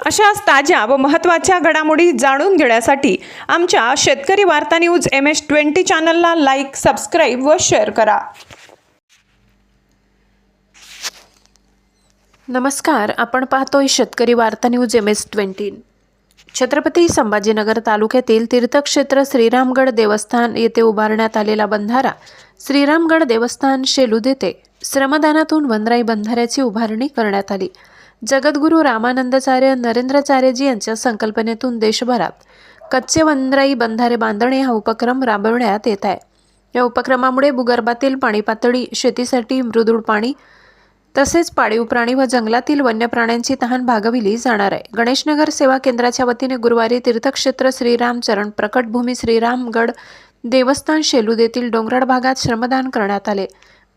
अशाच ताज्या व महत्त्वाच्या घडामोडी जाणून घेण्यासाठी आमच्या शेतकरी वार्ता न्यूज MS-20 चॅनलला लाईक, सबस्क्राईब व शेअर करा. नमस्कार, आपण पाहतोय शेतकरी वार्ता न्यूज MS-20. छत्रपती संभाजीनगर तालुक्यातील तीर्थक्षेत्र श्रीरामगड देवस्थान येथे उभारण्यात आलेला बंधारा श्रीरामगड देवस्थान शेलूद येथे श्रमदानातून वनराई बंधाऱ्याची उभारणी करण्यात आली. जगद्गुरू रामानंदाचार्य नरेंद्राचार्यजी यांच्या संकल्पनेतून देशभरात कच्चे वनराई बंधारे बांधणे हा उपक्रम राबवण्यात येत आहे. या उपक्रमामुळे भूगर्भातील पाणी पातळी, शेतीसाठी मृदूळ पाणी तसेच पाळीव प्राणी व जंगलातील वन्य प्राण्यांची तहान भागविली जाणार आहे. गणेशनगर सेवा केंद्राच्या वतीने गुरुवारी तीर्थक्षेत्र श्रीराम चरण प्रकटभूमी श्रीरामगड देवस्थान शेलूद येथील डोंगराळ भागात श्रमदान करण्यात आले.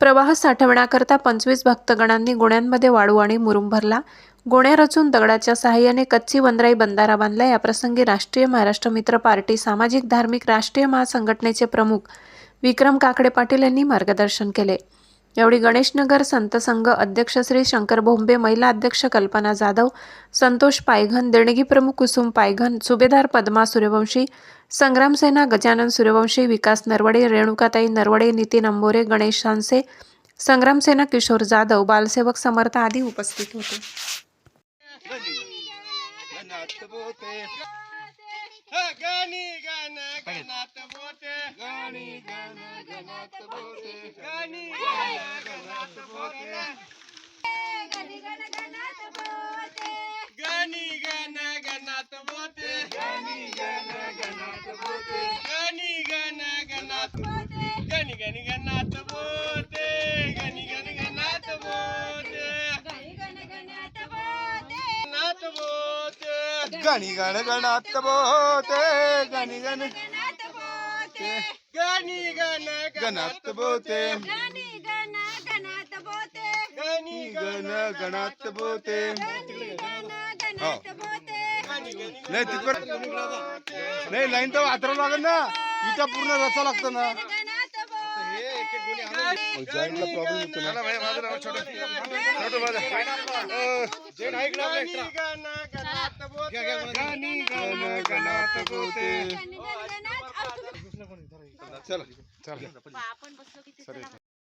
प्रवाह साठवण्याकरता 25 भक्तगणांनी गोण्यांमध्ये वाळू आणि मुरुम भरला. गोण्या रचून दगडाच्या सहाय्याने कच्ची वनराई बंधारा बांधला. या प्रसंगी राष्ट्रीय महाराष्ट्र मित्र पार्टी सामाजिक धार्मिक राष्ट्रीय महासंघटनेचे प्रमुख विक्रम काकडे पाटील यांनी मार्गदर्शन केले. यावेळी गणेशनगर संत संघ अध्यक्ष श्री शंकर भोंबे, महिला अध्यक्ष कल्पना जाधव, संतोष पायघन, देणगी प्रमुख कुसुम पायघन, सुभेदार पद्मा सूर्यवंशी, संग्राम सेना गजानन सूर्यवंशी, विकास नरवडे, रेणुकाताई नरवडे, नितीन अंबोरे, गणेश सांसे, संग्राम सेना किशोर जाधव, बालसेवक समर्थ आदी उपस्थित होते. गणी गण गणात बोते गणी गण गणी गण गणात बोते गणी गण गणात बोते. नाही तिकड नाही लाईन तर आतरावं लागेल ना, इटा पूर्ण रचा लागतं ना. जॉईंटला प्रॉब्लेम येतो ना. चला चला.